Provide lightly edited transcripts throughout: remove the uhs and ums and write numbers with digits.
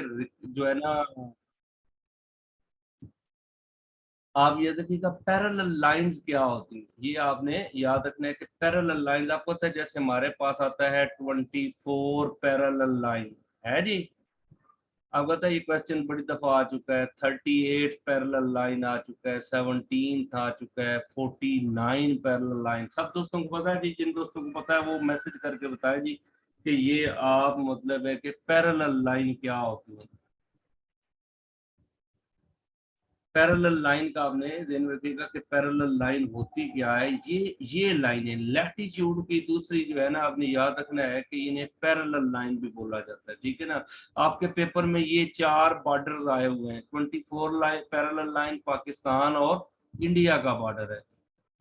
जो है ना, आप ये देखिएगा पैरेलल लाइंस क्या होती है, ये आपने याद रखना है कि पैरेलल लाइंस आपको पता है, जैसे हमारे पास आता है 24 पैरेलल लाइन है जी। अब बताइए, ये क्वेश्चन बड़ी दफा आ चुका है, 38 पैरेलल लाइन आ चुका है, 17 आ चुका है, 49 पैरेलल लाइन। सब दोस्तों को पता है जी? जिन दोस्तों को पता है वो मैसेज करके बताएं जी कि ये आप मतलब है कि पैरेलल लाइन क्या होती है। पैरेलल लाइन का आपने ध्यान रखिएगा कि पैरेलल लाइन होती क्या है। ये लाइनें लैटिट्यूड की दूसरी जो है ना, आपने याद रखना है कि इन्हें पैरेलल लाइन भी बोला जाता है, ठीक है ना। आपके पेपर में ये चार बॉर्डर्स आए हुए हैं, 24 लाइन पैरेलल लाइन पाकिस्तान और इंडिया का बॉर्डर है।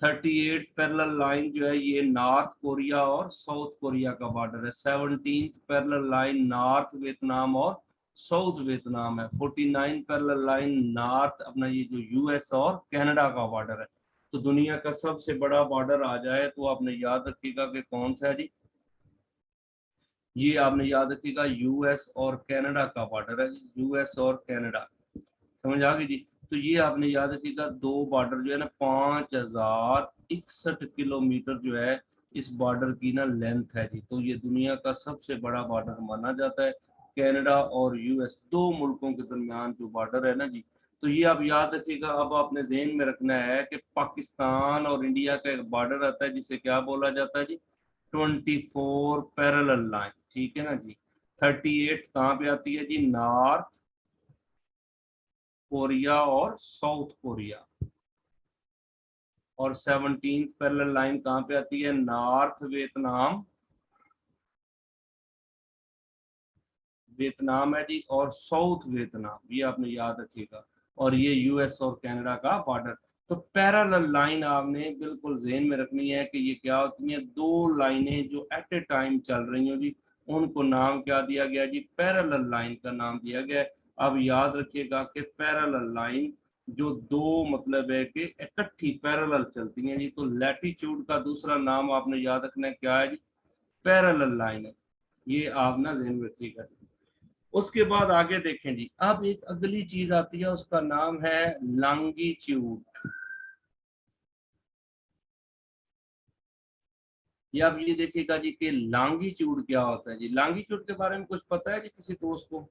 38 पैरेलल लाइन जो है ये नॉर्थ कोरिया और साउथ कोरिया का बॉर्डर है। 17 पैरेलल लाइन नॉर्थ वियतनाम और साउथ वियतनाम है। 49 पैरेलल लाइन नॉर्थ अपना ये जो यूएस और कनाडा का बॉर्डर है। तो दुनिया का सबसे बड़ा बॉर्डर आ जाए तो आपने याद रखिएगा कि कौन सा है जी? ये आपने याद रखिएगा यूएस और कनाडा का बॉर्डर है, यूएस और कनाडा। समझ आ गई जी? तो ये आपने याद रखिएगा दो बॉर्डर जो है ना, 5061 किलोमीटर जो है इस बॉर्डर की ना लेंथ है जी। तो ये दुनिया का सबसे बड़ा बॉर्डर माना जाता है, कनाडा और यूएस दो मुल्कों के दरमियान जो बॉर्डर है ना जी। तो ये आप याद रखिएगा। अब आपने ज़हन में रखना है कि पाकिस्तान और इंडिया का एक बॉर्डर आता है जिसे क्या बोला जाता है जी? 24 पैरेलल लाइन, ठीक है ना जी। 38 कहाँ पे आती है जी? नॉर्थ कोरिया और साउथ कोरिया। और 17 पैरेलल लाइन कहाँ पे आती है? नॉर्थ वियतनाम, वियतनाम है जी, और साउथ वियतनाम, ये आपने याद रखिएगा। और ये यूएस और कनाडा का बॉर्डर। तो पैरेलल लाइन आपने बिल्कुल ज़हन में रखनी है कि ये क्या होती हैं? दो लाइनें जो एट ए टाइम चल रही हो जी, उनको नाम क्या दिया गया जी? पैरेलल लाइन का नाम दिया गया है। अब याद रखिएगा कि पैरेलल लाइन जो दो मतलब है कि इकट्ठी पैरेलल चलती हैं जी, तो लैटिट्यूड का दूसरा नाम आपने याद रखना है, क्या है जी? पैरेलल लाइन है। ये आप ना ध्यान में रखिएगा। उसके बाद आगे देखें जी, अब एक अगली चीज आती है, उसका नाम है लॉन्गिट्यूड। ये अब ये देखिएगा जी कि लॉन्गिट्यूड क्या होता है जी। लॉन्गिट्यूड के बारे में कुछ पता है जी किसी दोस्त को?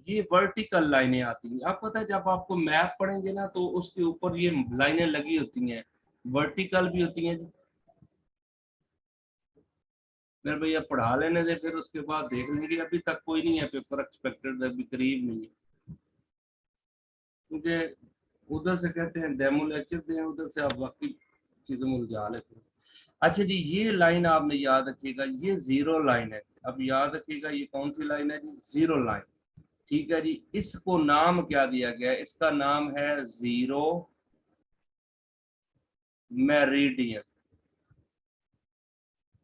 ये वर्टिकल लाइनें आती हैं। आप पता है जब आपको मैप पढ़ेंगे ना तो उसके ऊपर ये लाइनें लगी होती हैं, वर्टिकल भी होती हैं जी। मेरे भैया पढ़ा लेने दे, फिर उसके बाद देख लेंगे। अभी तक कोई नहीं है पेपर एक्सपेक्टेड, अभी करीब नहीं है, क्योंकि उधर से कहते हैं डेमो लेक्चर दें, उधर से आप वाकई चीजों में उलझा लेते हैं। अच्छा जी, ये लाइन आपने याद रखिएगा, ये जीरो लाइन है। अब याद रखिएगा ये कौन सी लाइन है जी? जीरो लाइन, ठीक है जी। इसको नाम क्या दिया गया है? इसका नाम है जीरो मेरिडियन,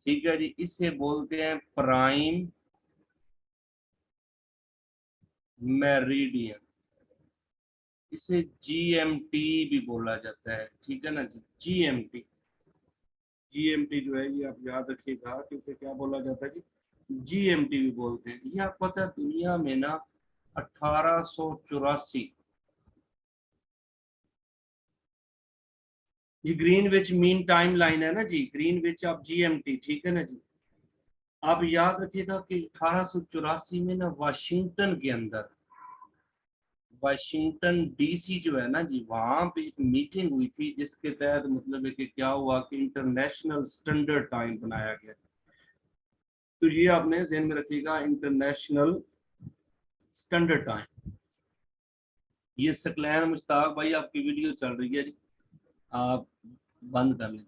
ठीक है जी। इसे बोलते हैं प्राइम मेरिडियन, इसे जीएमटी भी बोला जाता है, ठीक है ना जी। जीएमटी, जीएमटी जो है ये आप याद रखिएगा कि इसे क्या बोला जाता है जी? जीएमटी भी बोलते हैं। ये आपको पता है दुनिया में ना 1884, ये ग्रीनविच मीन टाइम लाइन है ना जी, ग्रीनविच ऑफ जीएमटी, ठीक है ना जी। आप याद रखिएगा कि 1884 में ना वाशिंगटन के अंदर, वाशिंगटन डीसी जो है ना जी, वहां पे एक मीटिंग हुई थी जिसके तहत मतलब है कि क्या हुआ कि इंटरनेशनल स्टैंडर्ड टाइम बनाया गया। तो ये आपने ध्यान में रखिएगा, इंटरनेशनल स्टैंडर्ड टाइम। ये सकलैन मुश्ताक भाई आपकी वीडियो चल रही है जी, आप बंद कर लें।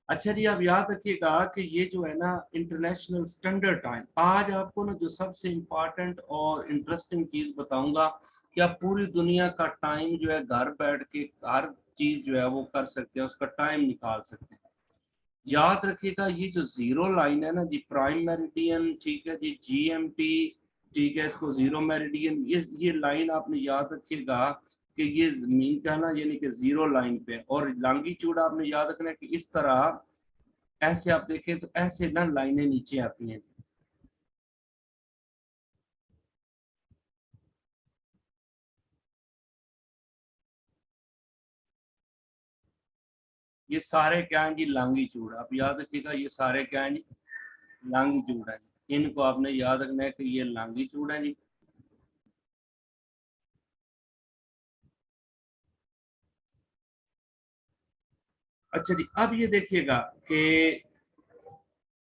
अच्छा जी, आप याद रखिएगा कि ये जो है ना इंटरनेशनल स्टैंडर्ड टाइम, आज आपको ना जो सबसे इम्पोर्टेंट और इंटरेस्टिंग चीज बताऊंगा कि आप पूरी दुनिया का टाइम जो है घर बैठ के हर चीज जो है वो कर सकते हैं, उसका टाइम निकाल सकते हैं। याद रखिएगा ये जो जीरो लाइन है ना जी, प्राइम मेरिडियन, ठीक है जी, जीएमटी, ठीक है, इसको जीरो मेरिडियन, ये लाइन आपने याद रखिएगा कि ये जमीन का ना यानी कि जीरो लाइन पे। और लॉन्गिट्यूड आपने याद रखना है कि इस तरह ऐसे आप देखें तो ऐसे ना लाइनें नीचे आती हैं। ये सारे क्या हैं जी, लॉन्गिट्यूड। आप याद रखिएगा ये सारे क्या हैं जी, लॉन्गिट्यूड है। इनको आपने याद रखना है कि ये लॉन्गिट्यूड है जी। अच्छा जी, अब ये देखिएगा कि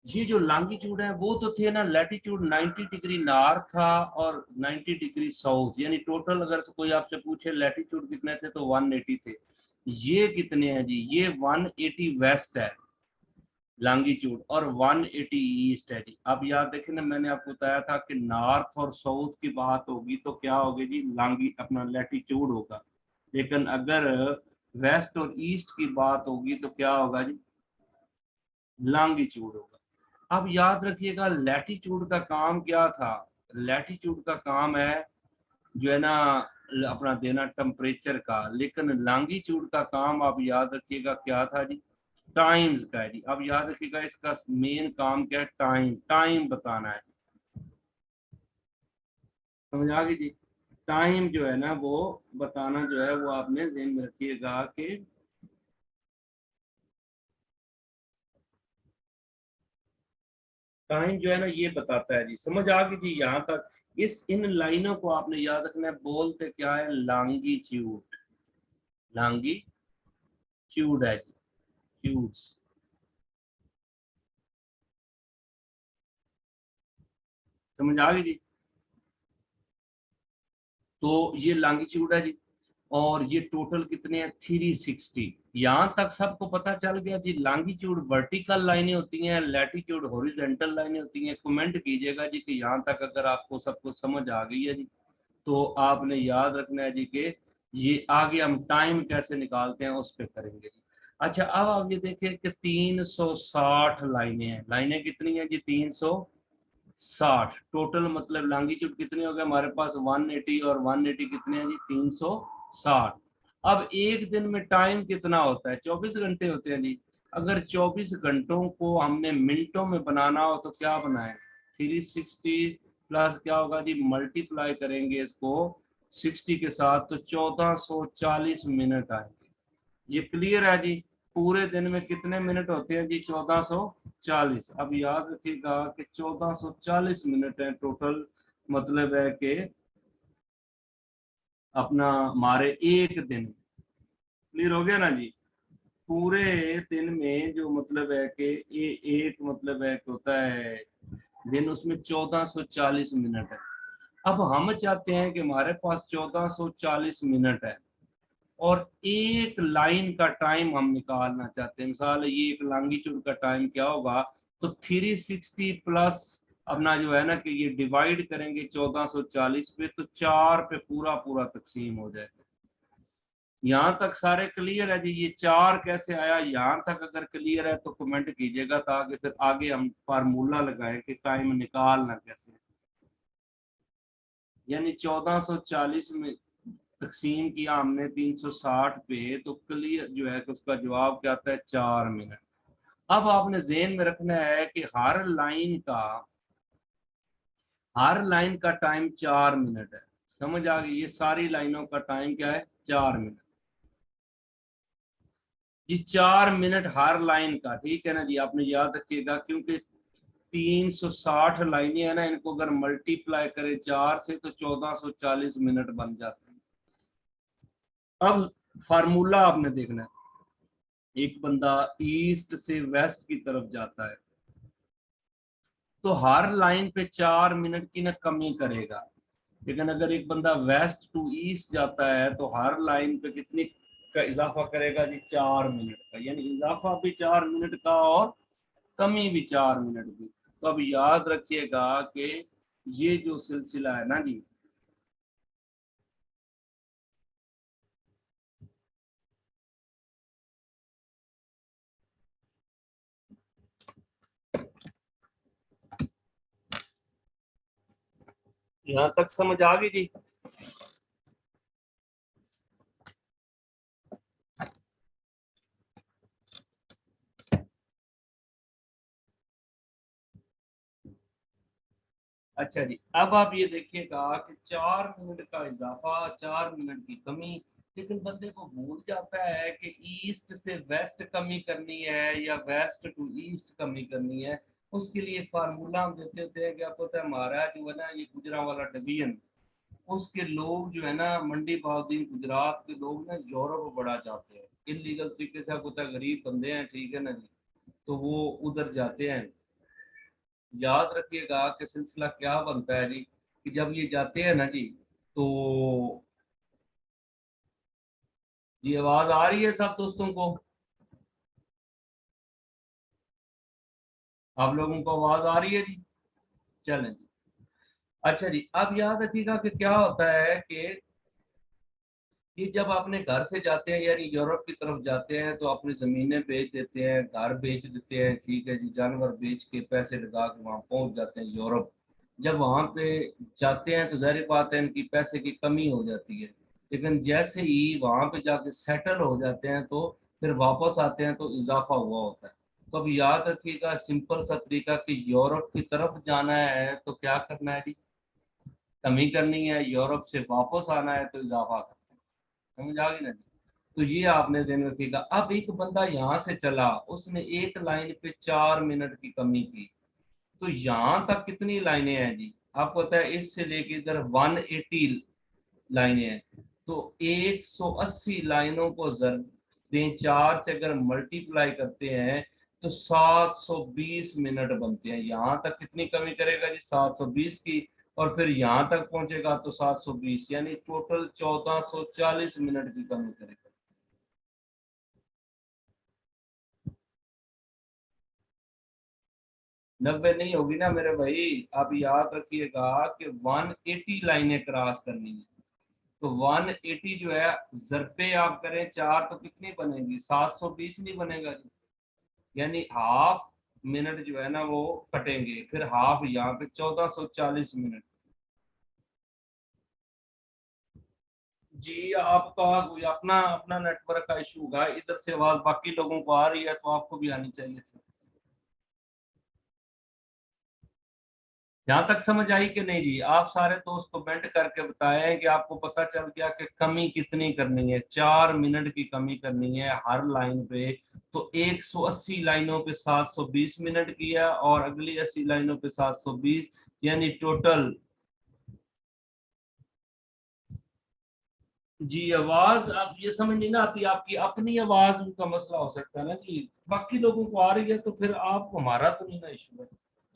ये जो लॉन्गिट्यूड है वो तो थे ना, लैटिट्यूड 90 डिग्री नॉर्थ था और 90 डिग्री साउथ, यानी टोटल अगर कोई आपसे पूछे लैटिट्यूड कितने थे तो 180 थे। ये कितने हैं जी, ये 180 वेस्ट है लॉन्गिट्यूड और 180 ईस्ट है जी। अब याद देखें ना, मैंने आपको बताया था कि नॉर्थ और साउथ की बात होगी तो क्या होगी जी, लॉन्गी अपना लैटिट्यूड होगा। लेकिन अगर वेस्ट और ईस्ट की बात होगी तो क्या होगा जी, लॉन्गिट्यूड होगा। अब याद रखिएगा लैटिट्यूड का काम क्या था, लैटिट्यूड का काम है जो है ना अपना देना टेम्परेचर का, लेकिन लॉन्गिट्यूड का काम आप याद रखिएगा क्या था जी, टाइम्स का है जी। अब याद रखिएगा इसका मेन काम क्या है, टाइम, टाइम बताना है। समझ आ गई जी। टाइम जो है ना वो बताना जो है वो आपने ध्यान में रखिएगा कि टाइम जो है ना ये बताता है जी। समझ आ गई जी यहाँ तक। इस इन लाइनों को आपने याद रखना है, बोलते क्या है, लॉन्गिट्यूड, लॉन्गिट्यूड है जी, ट्यूड्स। समझ आ गई जी। तो ये लॉन्गिट्यूड है जी, और ये टोटल कितने हैं, 360। यहाँ तक सबको पता चल गया जी। लॉन्गिट्यूड वर्टिकल लाइनें होती हैं, लैटिट्यूड हॉरिजॉन्टल लाइनें होती हैं। कमेंट कीजिएगा जी कि यहाँ तक अगर आपको सब कुछ समझ आ गई है जी। तो आपने याद रखना है जी कि ये आगे हम टाइम कैसे निकालते हैं उस पर करेंगे जी। अच्छा, अब आप ये देखें कि 360 लाइनें हैं। लाइनें कितनी हैं जी, 360 टोटल। मतलब लॉन्गिट्यूड कितनी हो गया हमारे पास, 180, और 180 कितने हैं जी, 360। अब एक दिन में टाइम कितना होता है, 24 घंटे होते हैं जी। अगर 24 घंटों को हमने मिनटों में बनाना हो तो क्या बनाए, 360 प्लस क्या होगा जी, मल्टीप्लाई करेंगे इसको 60 के साथ तो 1440 मिनट आएंगे। ये क्लियर है जी। पूरे दिन में कितने मिनट होते हैं जी, 1440। अब याद रखिएगा कि 1440 मिनट है टोटल। मतलब है कि अपना हमारे एक दिन, क्लियर हो गया ना जी। पूरे दिन में जो मतलब है कि ये एक मतलब है कि होता है दिन, उसमें 1440 मिनट है। अब हम चाहते हैं कि हमारे पास 1440 मिनट है और एक लाइन का टाइम हम निकालना चाहते हैं। मिसाल ये एक लॉन्गिट्यूड का टाइम क्या होगा, तो 360 प्लस अपना जो है ना कि ये डिवाइड करेंगे 1440 पे, तो 4 पे पूरा पूरा तकसीम हो जाएगा। यहाँ तक सारे क्लियर है जी। ये 4 कैसे आया, यहाँ तक अगर क्लियर है तो कमेंट कीजिएगा ताकि फिर आगे हम फार्मूला लगाए कि टाइम निकालना कैसे। यानी 1440 में तकसीम किया हमने 360 पे, तो क्लियर जो है कि उसका जवाब क्या आता है, 4 मिनट। अब आपने जेहन में रखना है कि हर लाइन का टाइम 4 मिनट है। समझ आ गई, ये सारी लाइनों का टाइम क्या है, 4 मिनट। ये 4 मिनट हर लाइन का, ठीक है ना जी। आपने याद रखिएगा क्योंकि 360 लाइनें है ना, इनको अगर मल्टीप्लाई करें 4 से तो 1440 मिनट बन जाते हैं। अब फार्मूला आपने देखना है। एक बंदा ईस्ट से वेस्ट की तरफ जाता है तो हर लाइन पे 4 मिनट की ना कमी करेगा। लेकिन अगर एक बंदा वेस्ट टू ईस्ट जाता है तो हर लाइन पे कितनी का इजाफा करेगा जी, 4 मिनट का। यानी इजाफा भी 4 मिनट का और कमी भी 4 मिनट की। तो अब याद रखिएगा कि ये जो सिलसिला है ना जी, यहाँ तक समझ आ गई जी। अच्छा जी, अब आप ये देखिएगा कि 4 मिनट का इजाफा, 4 मिनट की कमी, लेकिन बंदे को भूल जाता है कि ईस्ट से वेस्ट कमी करनी है या वेस्ट टू ईस्ट कमी करनी है। उसके लिए एक फार्मूला हम देते होते हैं कि आपको पता है हमारा जो है ना ये गुजरांवाला डिवीजन, उसके लोग जो है ना मंडी बहाउद्दीन गुजरात के लोग ना यूरोप बड़ा जाते हैं इलीगल तरीके से। आपको पता है गरीब बंदे हैं, ठीक है ना जी, तो वो उधर जाते हैं। याद रखिएगा कि सिलसिला क्या बनता है जी, कि जब ये जाते हैं ना जी, तो ये आवाज आ रही है सब दोस्तों को? आप लोगों को आवाज आ रही है जी? चलें जी। अच्छा जी, अब याद रखिएगा कि क्या होता है कि ये जब अपने घर से जाते हैं यानी यूरोप की तरफ जाते हैं तो अपनी जमीनें बेच देते हैं, घर बेच देते हैं, ठीक है जी, जानवर बेच के पैसे लगा के वहां पहुंच जाते हैं यूरोप। जब वहां पे जाते हैं तो जाहिर बात है इनकी पैसे की कमी हो जाती है। लेकिन जैसे ही वहां पे जाके सेटल हो जाते हैं तो फिर वापस आते हैं तो इजाफा हुआ होता है। तो अब याद रखिएगा सिंपल सा तरीका कि यूरोप की तरफ जाना है तो क्या करना है जी, कमी करनी है, यूरोप से वापस आना है तो इजाफा करना है। समझ आ गई ना जी? तो ये आपने ध्यान रखिएगा। अब एक बंदा यहाँ से चला, उसने एक लाइन पे 4 मिनट की कमी की, तो यहाँ तक कितनी लाइनें हैं जी? आपको पता है इससे लेके इधर 180 लाइनें हैं। तो 180 लाइनों को जर दें 4 से अगर मल्टीप्लाई करते हैं तो 720 मिनट बनते हैं। यहाँ तक कितनी कमी करेगा जी? 720 की। और फिर यहाँ तक पहुंचेगा तो 720, यानी टोटल 1440 मिनट की कमी करेगा। 90 नहीं होगी ना मेरे भाई। आप याद रखिएगा कि 180 लाइनें क्रॉस करनी है। तो 180 जो है जरपे आप करें 4 तो कितनी बनेगी? 720 नहीं बनेगा जी? यानी हाफ मिनट जो है ना वो कटेंगे, फिर हाफ यहाँ पे 1440 मिनट। जी आपका कोई अपना अपना नेटवर्क का इशू होगा, इधर से आवाज बाकी लोगों को आ रही है तो आपको भी आनी चाहिए थी। यहाँ तक समझ आई कि नहीं जी? आप सारे दोस्त कमेंट करके बताएं कि आपको पता चल गया कि कमी कितनी करनी है। 4 मिनट की कमी करनी है हर लाइन पे। तो 180 लाइनों पे 720 मिनट किया और अगली 80 लाइनों पे 720, यानी टोटल। जी आवाज आप ये समझ नहीं ना आती, आपकी अपनी आवाज का मसला हो सकता है ना जी। बाकी लोगों को आ रही है तो फिर आप, हमारा तो नहीं ना इशू है।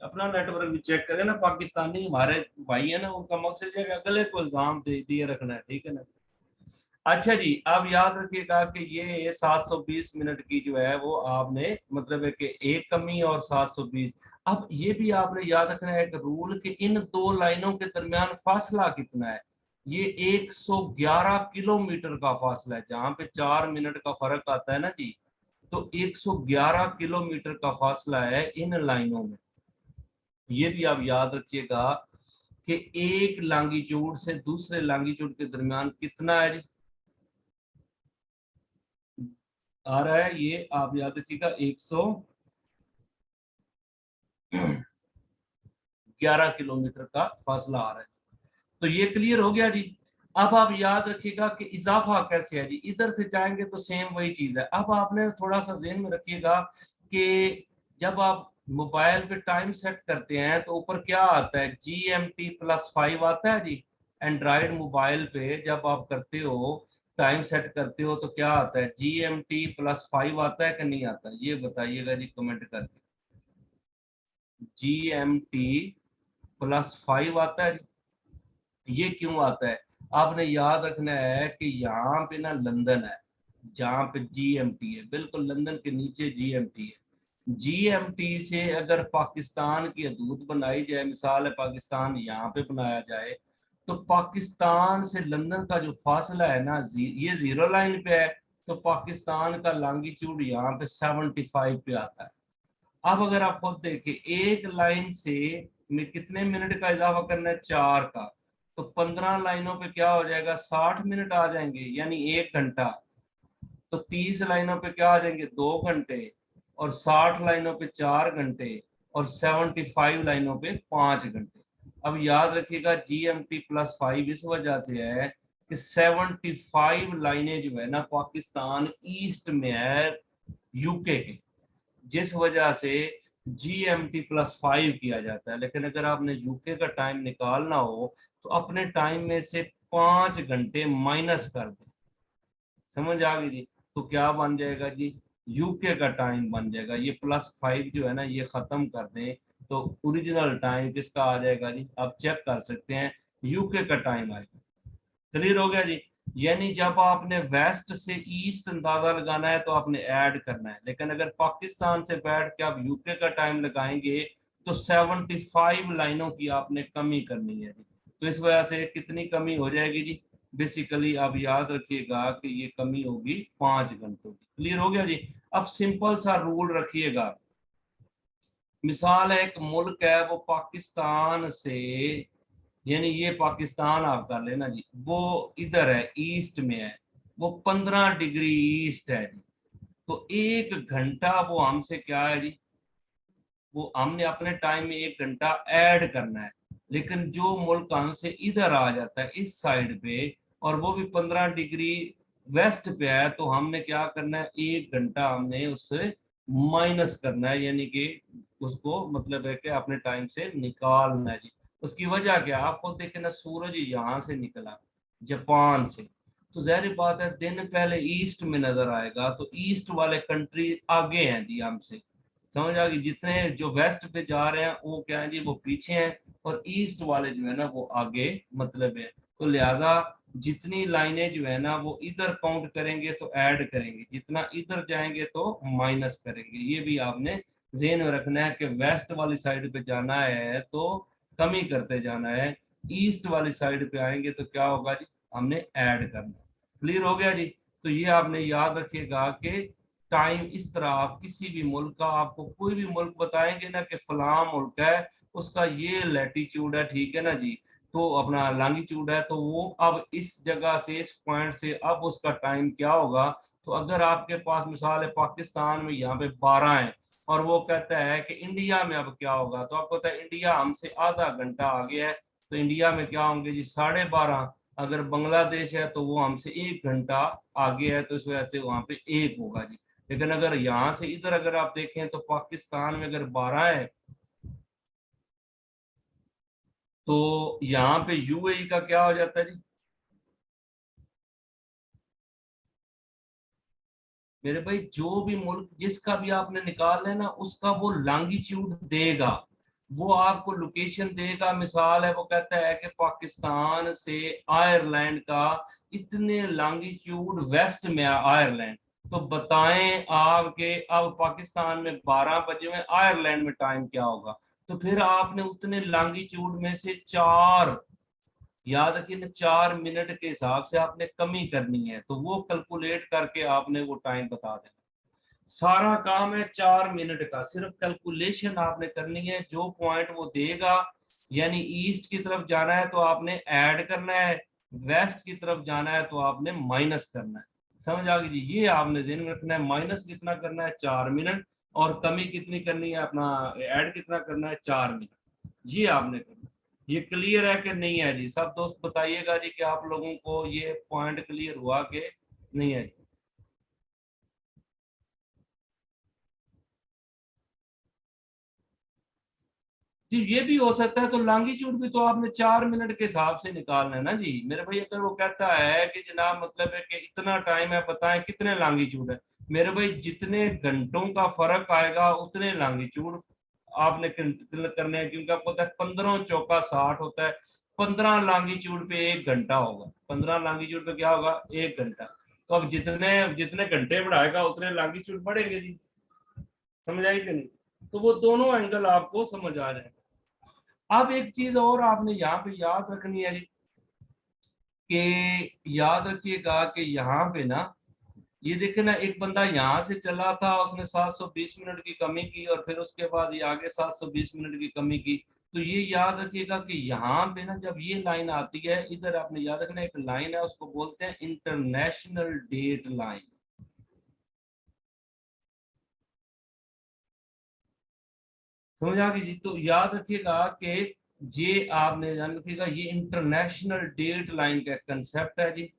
अपना नेटवर्क भी चेक करें ना, पाकिस्तानी हमारे भाई है ना, उनका मकसद है कि अगले को इल्जाम दे दिए रखना है, ठीक है ना। अच्छा जी, अब याद रखिएगा कि ये 720 मिनट की जो है वो आपने मतलब है कि एक कमी और 720। अब ये भी आपने याद रखना है कि रूल के इन दो लाइनों के दरमियान फासला कितना है। ये 111 किलोमीटर का फासला है। जहां पे 4 मिनट का फर्क आता है ना जी, तो 111 किलोमीटर का फासला है इन लाइनों में। ये भी आप याद रखिएगा कि एक लांगीट्यूड से दूसरे लांगीट्यूड के दरमियान कितना है जी, आ रहा है। ये आप याद रखिएगा 111 किलोमीटर का फासला आ रहा है। तो ये क्लियर हो गया जी। अब आप याद रखिएगा कि इजाफा कैसे है जी, इधर से जाएंगे तो सेम वही चीज है। अब आपने थोड़ा सा ध्यान में रखिएगा कि जब आप मोबाइल पे टाइम सेट करते हैं तो ऊपर क्या आता है? GMT+5 आता है जी। एंड्रॉइड मोबाइल पे जब आप करते हो, टाइम सेट करते हो, तो क्या आता है? GMT+5 आता है कि नहीं आता? ये बताइएगा जी कमेंट करके। GMT+5 आता है। ये क्यों आता है? आपने याद रखना है कि यहाँ पे ना लंदन है, जहाँ पे जीएमटी है, बिल्कुल लंदन के नीचे जीएमटी है। जीएमटी से अगर पाकिस्तान की हदूद बनाई जाए, मिसाल है पाकिस्तान यहाँ पे बनाया जाए, तो पाकिस्तान से लंदन का जो फासला है ना, ये जीरो लाइन पे है। तो पाकिस्तान का लॉन्गिट्यूड यहाँ पे 75 पे आता है। अब अगर आप खुद देखें, एक लाइन से में कितने मिनट का इजाफा करना है? 4 का। तो 15 लाइनों पे क्या हो जाएगा? 60 मिनट आ जाएंगे, यानी 1 घंटा। तो 30 लाइनों पे क्या आ जाएंगे? 2 घंटे। और 60 लाइनों पे 4 घंटे। और 75 लाइनों पे 5 घंटे। अब याद रखिएगा GMT+5 इस वजह से है कि 75 लाइनें जो है ना पाकिस्तान ईस्ट में है यूके के, जिस वजह से GMT+5 किया जाता है। लेकिन अगर आपने यूके का टाइम निकालना हो तो अपने टाइम में से 5 घंटे माइनस कर दें। समझ आ गई जी? तो क्या बन जाएगा जी, यूके का टाइम बन जाएगा। ये +5 जो है ना ये खत्म कर दें तो ओरिजिनल टाइम किसका आ जाएगा जी, आप चेक कर सकते हैं, यूके का टाइम आएगा। क्लियर हो गया जी? यानी जब आपने वेस्ट से ईस्ट अंदाजा लगाना है तो आपने ऐड करना है, लेकिन अगर पाकिस्तान से बैठ के आप यूके का टाइम लगाएंगे तो 75 लाइनों की आपने कमी करनी है जी। तो इस वजह से कितनी कमी हो जाएगी जी, बेसिकली आप याद रखिएगा कि ये कमी होगी 5 घंटों की। क्लियर हो गया जी? अब सिंपल सा रूल रखिएगा। मिसाल है एक मुल्क है वो पाकिस्तान से, यानी ये पाकिस्तान आप कर लेना जी, वो इधर है ईस्ट में है, वो 15 डिग्री ईस्ट है जी। तो 1 घंटा वो हमसे क्या है जी, वो हमने अपने टाइम में 1 घंटा ऐड करना है। लेकिन जो मुल्क हमसे इधर आ जाता है इस साइड पे और वो भी 15 डिग्री वेस्ट पे है, तो हमने क्या करना है, 1 घंटा हमने उससे माइनस करना है, यानी कि उसको मतलब है कि अपने टाइम से निकालना है जी। उसकी वजह क्या, आपको देखे ना सूरज यहाँ से निकला जापान से, तो जाहिर बात है दिन पहले ईस्ट में नजर आएगा, तो ईस्ट वाले कंट्री आगे हैं जी हमसे। समझ आ गई? जितने जो वेस्ट पे जा रहे हैं वो क्या है जी, वो पीछे हैं, और ईस्ट वाले जो है ना वो आगे मतलब है। तो लिहाजा जितनी लाइनें जो है ना वो इधर काउंट करेंगे तो ऐड करेंगे, जितना इधर जाएंगे तो माइनस करेंगे। ये भी आपने ज़हन में रखना है कि वेस्ट वाली साइड पे जाना है तो कमी करते जाना है, ईस्ट वाली साइड पे आएंगे तो क्या होगा जी, हमने ऐड करना। क्लियर हो गया जी? तो ये आपने याद रखिएगा कि टाइम इस तरह, आप किसी भी मुल्क का, आपको कोई भी मुल्क बताएंगे ना कि फलां मुल्क है उसका ये लैटिट्यूड है, ठीक है ना जी, तो अपना लॉन्गिट्यूड है, तो वो अब इस जगह से इस पॉइंट से अब उसका टाइम क्या होगा। तो अगर आपके पास मिसाल है पाकिस्तान में यहाँ पे 12 है और वो कहता है कि इंडिया में अब क्या होगा, तो आपको पता है इंडिया हमसे आधा घंटा आगे है, तो इंडिया में क्या होंगे जी 12:30। अगर बांग्लादेश है तो वो हमसे 1 घंटा आगे है, तो इस वजह से वहां पे 1 होगा जी। लेकिन अगर यहाँ से इधर अगर आप देखें तो पाकिस्तान में अगर 12 है तो यहाँ पे यूएई का क्या हो जाता है जी, मेरे भाई जो भी मुल्क जिसका भी आपने निकाल है ना उसका वो लॉन्गिट्यूड देगा, वो आपको लोकेशन देगा। मिसाल है वो कहता है कि पाकिस्तान से आयरलैंड का इतने लॉन्गिट्यूड वेस्ट में है आयरलैंड, तो बताएं आपके अब पाकिस्तान में 12 बजे में आयरलैंड में टाइम क्या होगा। तो फिर आपने उतने लॉन्गिट्यूड में से 4, याद रखिए ना 4 मिनट के हिसाब से आपने कमी करनी है, तो वो कैलकुलेट करके आपने वो टाइम बता देना। सारा काम है 4 मिनट का, सिर्फ कैलकुलेशन आपने करनी है, जो पॉइंट वो देगा, यानी ईस्ट की तरफ जाना है तो आपने ऐड करना है, वेस्ट की तरफ जाना है तो आपने माइनस करना है। समझ आ गई जी? ये आपने ध्यान में रखना है, माइनस कितना करना है 4 मिनट, और कमी कितनी करनी है अपना, ऐड कितना करना है 4 मिनट, ये आपने करना है। ये क्लियर है कि नहीं है जी? सब दोस्त बताइएगा जी कि आप लोगों को ये पॉइंट क्लियर हुआ कि नहीं है जी? जी ये भी हो सकता है, तो लॉन्गिट्यूड भी तो आपने 4 मिनट के हिसाब से निकालना है ना जी मेरे भाई। अगर वो कहता है कि जनाब मतलब है कि इतना टाइम है, बताएं कितने लॉन्गिट्यूड है, मेरे भाई जितने घंटों का फर्क आएगा उतने लॉन्गिट्यूड आपने करने हैं, क्योंकि आपको पता है 15 चौका 60 होता है, 15 लॉन्गिट्यूड पे 1 घंटा होगा, 15 लॉन्गिट्यूड पे क्या होगा 1 घंटा। तो अब जितने जितने घंटे बढ़ाएगा उतने लॉन्गिट्यूड बढ़ेंगे जी। समझ आई कि नहीं? तो वो दोनों एंगल आपको समझ आ रहे हैं। अब एक चीज और आपने यहाँ पे याद रखनी है कि याद रखिएगा कि यहाँ पे ना ये देखे ना, एक बंदा यहाँ से चला था उसने 720 मिनट की कमी की, और फिर उसके बाद ये आगे 720 मिनट की कमी की। तो ये याद रखिएगा कि यहाँ पे ना जब ये लाइन आती है इधर, आपने याद रखना एक लाइन है उसको बोलते हैं इंटरनेशनल डेट लाइन। समझ आ गई जी? तो याद रखिएगा कि ये आपने जान रखिएगा, ये इंटरनेशनल डेट लाइन का कंसेप्ट है जी।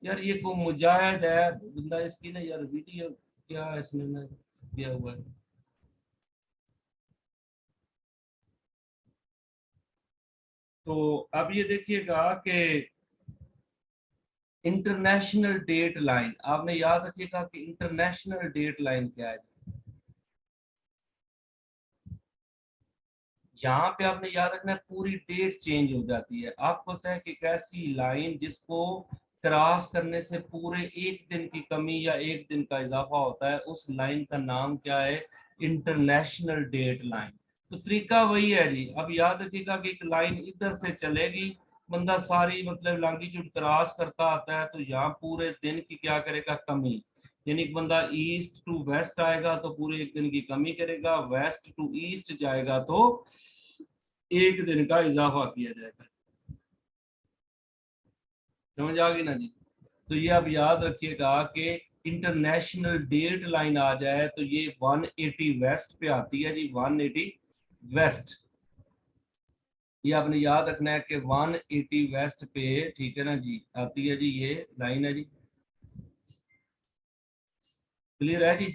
यार ये को मुजाहिद है बंदा, इसकी ना यार वीडियो क्या इसने ना किया हुआ है। तो अब ये देखिएगा कि इंटरनेशनल डेट लाइन, आपने याद रखिएगा कि इंटरनेशनल डेट लाइन क्या है। यहाँ पे आपने याद रखना है पूरी डेट चेंज हो जाती है। आपको पता है कि एक ऐसी लाइन जिसको क्रॉस करने से पूरे एक दिन की कमी या एक दिन का इजाफा होता है, उस लाइन का नाम क्या है? International date line. तो तरीका वही है जी। अब याद रखिएगा कि एक लाइन इधर से चलेगी, बंदा सारी मतलब लॉन्गिट्यूड क्रॉस करता आता है, तो यहाँ पूरे दिन की क्या करेगा? कमी। यानी कि बंदा ईस्ट टू वेस्ट आएगा तो पूरे एक दिन की कमी करेगा, वेस्ट टू ईस्ट जाएगा तो एक दिन का इजाफा किया जाएगा। समझ आ गई ना जी? तो ये आप याद रखिएगा कि इंटरनेशनल डेट लाइन आ जाए तो ये 180 वेस्ट पे आती है जी, 180 वेस्ट। ये आपने याद रखना है कि 180 वेस्ट पे, ठीक है ना जी, आती है जी ये लाइन है जी। क्लियर है जी?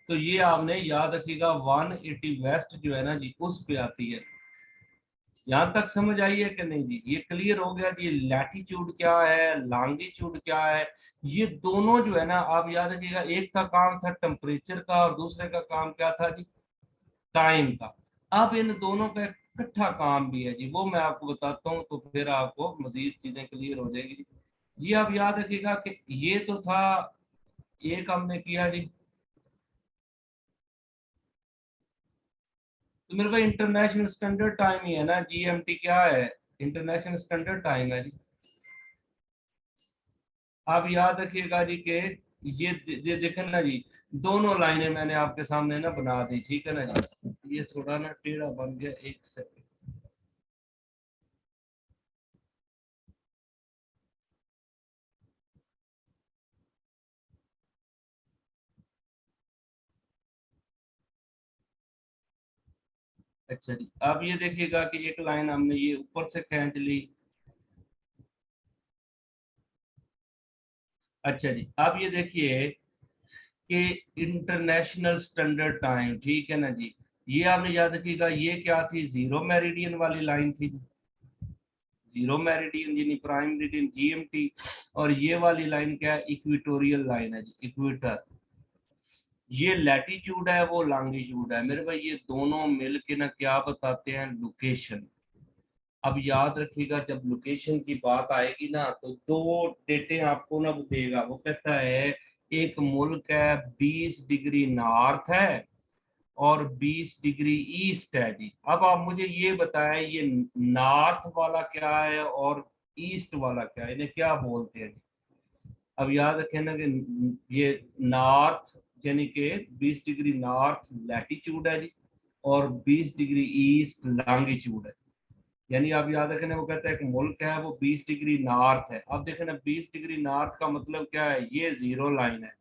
तो ये आपने याद रखिएगा 180 वेस्ट जो है ना जी, उस पे आती है। यहाँ तक समझ आई है कि नहीं जी? ये क्लियर हो गया जी। लैटिट्यूड क्या है, लॉन्गिट्यूड क्या है, ये दोनों जो है ना, आप याद रखिएगा, एक का काम था टेम्परेचर का और दूसरे का काम क्या था जी? टाइम का। अब इन दोनों का इकट्ठा काम भी है जी, वो मैं आपको बताता हूँ तो फिर आपको मजीद चीजें क्लियर हो जाएगी। ये आप याद रखिएगा कि ये तो था, एक हमने किया जी। तो मेरे भाई इंटरनेशनल स्टैंडर्ड टाइम ही है ना, जीएमटी क्या है? इंटरनेशनल स्टैंडर्ड टाइम है जी। आप याद रखिएगा जी के ये देखें ना जी, दोनों लाइनें मैंने आपके सामने ना बना दी, ठीक है ना जी? ये थोड़ा ना टेढ़ा बन गया, एक सेकंड। अच्छा जी, अब ये देखिएगा कि एक लाइन हमने ये ऊपर से खींच ली। अच्छा जी, अब ये देखिए कि इंटरनेशनल स्टैंडर्ड टाइम, ठीक है ना जी, ये आपने याद रखिएगा, ये क्या थी? जीरो मेरिडियन वाली लाइन थी। जीरो मेरिडियन यानी प्राइम मेरिडियन, जीएमटी। और ये वाली लाइन क्या है? इक्वेटोरियल लाइन है जी, इक्वेटर। ये लैटिट्यूड है, वो लॉन्गिट्यूड है मेरे भाई। ये दोनों मिलके ना क्या बताते हैं? लोकेशन। अब याद रखिएगा, जब लोकेशन की बात आएगी ना तो दो डेटे आपको ना वो देगा। वो कहता है एक मुल्क है 20 डिग्री नॉर्थ है और 20 डिग्री ईस्ट है जी। अब आप मुझे ये बताएं, ये नॉर्थ वाला क्या है और ईस्ट वाला क्या है, इन्हें क्या बोलते हैं जी? अब याद रखें ना कि ये नॉर्थ यानी कि 20 डिग्री नॉर्थ लैटिट्यूड है जी, और 20 डिग्री ईस्ट लॉन्गिट्यूड है। यानी आप याद रखें ना, वो कहता है कि मुल्क है वो 20 डिग्री नॉर्थ है। अब देखें ना, 20 डिग्री नॉर्थ का मतलब क्या है? ये जीरो लाइन है।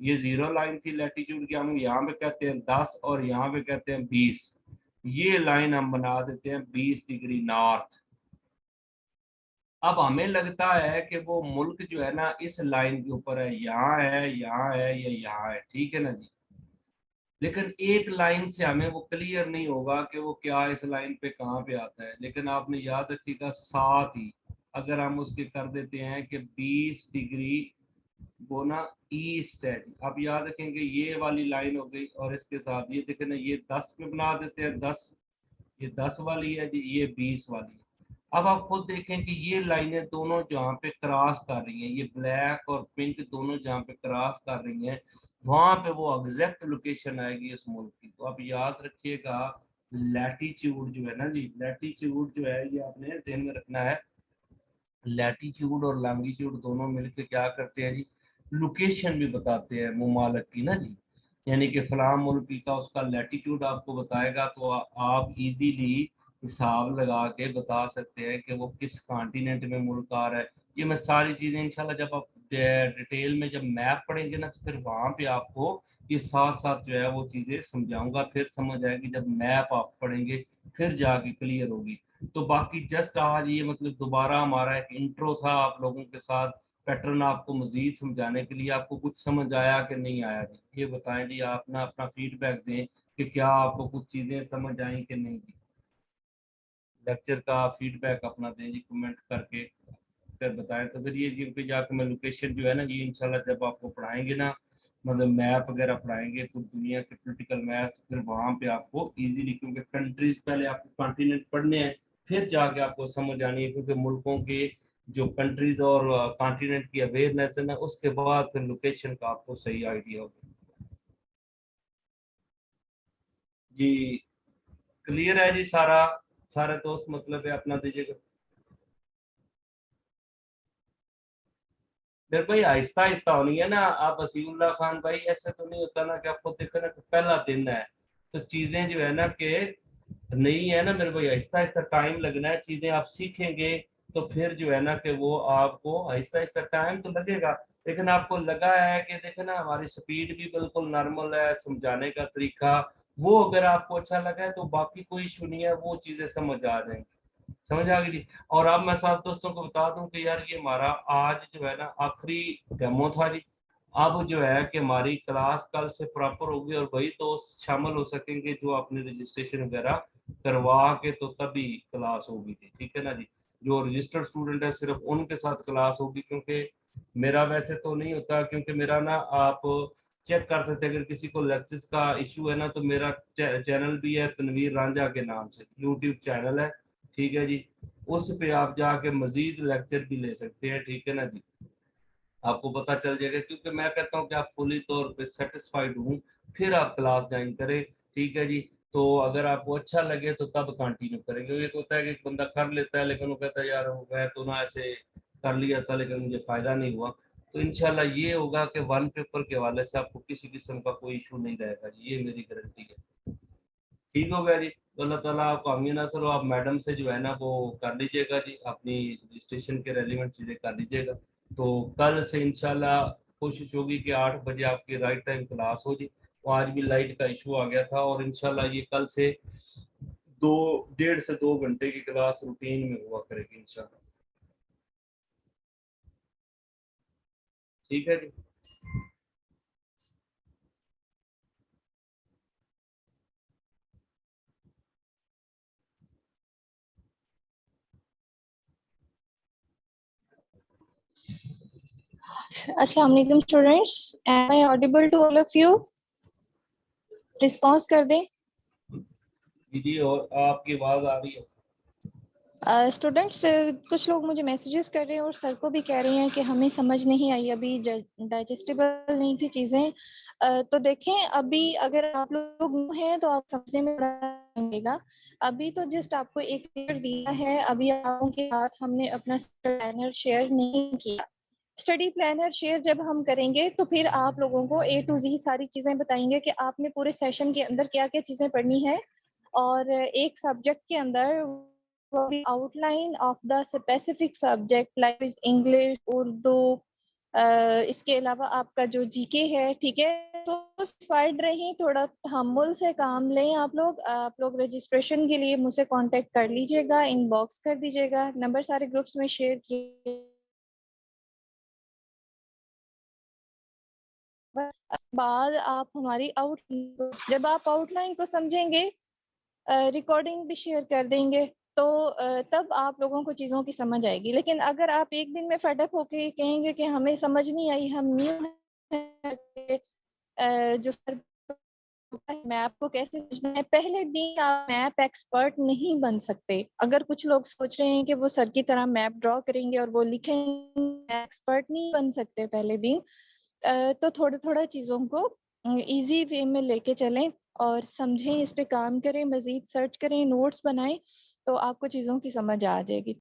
ये जीरो लाइन थी लैटिट्यूड की, हम यहाँ पे कहते हैं 10 और यहाँ पे कहते हैं 20। ये लाइन हम बना देते हैं 20 डिग्री नॉर्थ। अब हमें लगता है कि वो मुल्क जो है ना इस लाइन के ऊपर है, यहाँ है, यहाँ है या यहाँ है, ठीक है ना जी? लेकिन एक लाइन से हमें वो क्लियर नहीं होगा कि वो क्या इस लाइन पे कहाँ पे आता है। लेकिन आपने याद रखिएगा साथ ही, अगर हम उसके कर देते हैं कि 20 डिग्री वो ना ईस्ट है जी। आप याद रखेंगे ये वाली लाइन हो गई और इसके साथ ये देखें ना, ये 10 पे बना देते हैं 10। ये 10 वाली है जी, ये 20 वाली है। अब आप खुद देखें कि ये लाइनें दोनों जहाँ पे क्रॉस कर रही हैं, ये ब्लैक और पिंक दोनों जहाँ पे क्रॉस कर रही हैं, वहां पे वो एग्जैक्ट लोकेशन आएगी उस मुल्क की। तो आप याद रखिएगा, लैटिट्यूड जो है ना जी, लैटिट्यूड जो है ये आपने ध्यान में रखना है। लैटिट्यूड और लॉन्गिट्यूड दोनों मिलकर क्या करते हैं जी? लोकेशन भी बताते हैं मुमालिक की ना जी। यानी कि फलां मुल्क का उसका लैटिट्यूड आपको बताएगा तो आप इजीली हिसाब लगा के बता सकते हैं कि वो किस कॉन्टिनेंट में मुल्क आ रहा है। ये मैं सारी चीज़ें इंशाल्लाह जब आप डिटेल में जब मैप पढ़ेंगे ना, तो फिर वहाँ पे आपको ये साथ साथ जो है वो चीज़ें समझाऊंगा, फिर समझ आएगी। जब मैप आप पढ़ेंगे फिर जाके क्लियर होगी। तो बाकी जस्ट आज ये मतलब दोबारा हमारा एक इंट्रो था आप लोगों के साथ, पैटर्न आपको मजीद समझाने के लिए। आपको कुछ समझ आया कि नहीं आया जी, ये बताएं जी, आप ना अपना फीडबैक दें कि क्या आपको कुछ चीज़ें समझ आई कि नहीं जी। लेक्चर का फीडबैक अपना दें जी कमेंट करके, फिर बताएं। तो फिर ये जी पे जाकर मैं लोकेशन जो है ना, ये इंशाल्लाह जब आपको पढ़ाएंगे ना, मतलब मैप वगैरह पढ़ाएंगे पूरी दुनिया के पॉलिटिकल मैप, फिर वहाँ पे आपको इजीली, क्योंकि कंट्रीज पहले आपको कॉन्टिनेंट पढ़ने हैं, फिर जाके आपको समझ आनी है, क्योंकि मुल्कों के जो कंट्रीज और कॉन्टिनेंट की अवेयरनेस है ना, उसके बाद फिर लोकेशन का आपको सही आइडिया होगा जी। क्लियर है जी सारा, सारे दोस्त मतलब है अपना दीजिएगा। फिर भाई आहिस्ता आहिस्ता होनी है ना। आप वसीउल्लाह खान भाई, ऐसे तो नहीं होता ना कि आपको देखो ना कि पहला दिन है, तो चीजें जो है ना कि नहीं है ना मेरे भाई, आहिस्ता आहिस्ता टाइम लगना है, चीजें आप सीखेंगे तो फिर जो है ना कि वो आपको आहिस्ता आहिस्ता टाइम तो लगेगा। लेकिन आपको लगा है कि देखे ना हमारी स्पीड भी बिल्कुल नॉर्मल है, समझाने का तरीका, वो अगर आपको अच्छा लगा है तो बाकी कोई इशू नहीं है, वो चीजें समझ आ जाएंगी। समझ आ गई जी। और अब मैं सब दोस्तों को बता दूं कि यार ये हमारा आज जो है ना आखिरी डेमो था जी। अब जो है कि हमारी क्लास कल से प्रॉपर होगी, और वही दोस्त शामिल हो सकेंगे जो अपने रजिस्ट्रेशन वगैरह करवा के, तो तभी क्लास होगी जी, ठीक है ना जी। जो रजिस्टर्ड स्टूडेंट है सिर्फ उनके साथ क्लास होगी, क्योंकि मेरा वैसे तो नहीं होता, क्योंकि मेरा ना आप चेक कर सकते हैं, अगर किसी को लेक्चर्स का इशू है ना, तो मेरा चैनल भी है तनवीर रांझा के नाम से, यूट्यूब चैनल है, ठीक है जी। उस पे आप जाके मजीद लेक्चर भी ले सकते हैं, ठीक है ना जी। आपको पता चल जाएगा, क्योंकि मैं कहता हूँ कि आप फुली तौर पे सेटिस्फाइड हूँ, फिर आप क्लास ज्वाइन करें, ठीक है जी। तो अगर आपको अच्छा लगे तो तब कंटिन्यू करेंगे। एक होता है कि एक बंदा कर लेता है लेकिन वो कहता है यार मैं तो ना ऐसे कर लिया था लेकिन मुझे फायदा नहीं हुआ। तो इंशाल्लाह ये होगा कि वन पेपर के हवाले से आपको किसी किस्म का कोई इशू नहीं रहेगा, ये मेरी गारंटी है। ठीक हो गया जी, तो अल्लाह ताला आपको अमीन नसर हो। आप मैडम से जो है ना वो कर लीजिएगा जी, अपनी रजिस्ट्रेशन के रेलिवेंट चीज़ें कर लीजिएगा। तो कल से इंशाल्लाह कोशिश होगी कि 8 बजे आपकी राइट टाइम क्लास हो जी। वो आज भी लाइट का इशू आ गया था, और इंशाल्लाह ये कल से 1.5 से 2 घंटे की क्लास रूटीन में हुआ करेगी इंशाल्लाह। ठीक है जी। अस्सलाम वालेकुम students, am I audible to all of you? Response कर दें। दीदी और आपकी आवाज़ आ रही है। स्टूडेंट्स कुछ लोग मुझे मैसेजेस कर रहे हैं और सर को भी कह रहे हैं कि हमें समझ नहीं आई, अभी डाइजेस्टेबल नहीं थी चीज़ें। तो देखें, अभी अगर आप लोग न्यू हैं तो आप समझने में बड़ा टाइम लगेगा। अभी तो जस्ट आपको एक लेक्चर दिया है, अभी आपके के साथ हमने अपना प्लानर शेयर नहीं किया। स्टडी प्लानर शेयर जब हम करेंगे तो फिर आप लोगों को A to Z सारी चीज़ें बताएंगे कि आपने पूरे सेशन के अंदर क्या क्या चीज़ें पढ़नी है, और एक सब्जेक्ट के अंदर outline of the specific subject like is English, Urdu, इसके अलावा आपका जो जीके है, ठीक है। तो साइड रही, थोड़ा तहम्मुल से काम लें। आप लोग रजिस्ट्रेशन के लिए मुझसे कांटेक्ट कर लीजिएगा, इनबॉक्स कर दीजिएगा, नंबर सारे ग्रुप्स में शेयर किए। बाद आप हमारी जब आप आउटलाइन को समझेंगे, रिकॉर्डिंग भी शेयर कर देंगे, तो तब आप लोगों को चीज़ों की समझ आएगी। लेकिन अगर आप एक दिन में फटअप होके कहेंगे कि हमें समझ नहीं आई, हम न्यू हैं, जो सर मैप को कैसे समझना है, पहले दिन आप मैप एक्सपर्ट नहीं बन सकते। अगर कुछ लोग सोच रहे हैं कि वो सर की तरह मैप ड्रॉ करेंगे और वो लिखेंगे, एक्सपर्ट नहीं बन सकते पहले दिन। तो थोड़ा थोड़ा चीज़ों को इजी वे में लेके चलें और समझें, इस पे काम करें, मज़ीद सर्च करें, नोट्स बनाएं, तो आपको चीज़ों की समझ आ जाएगी।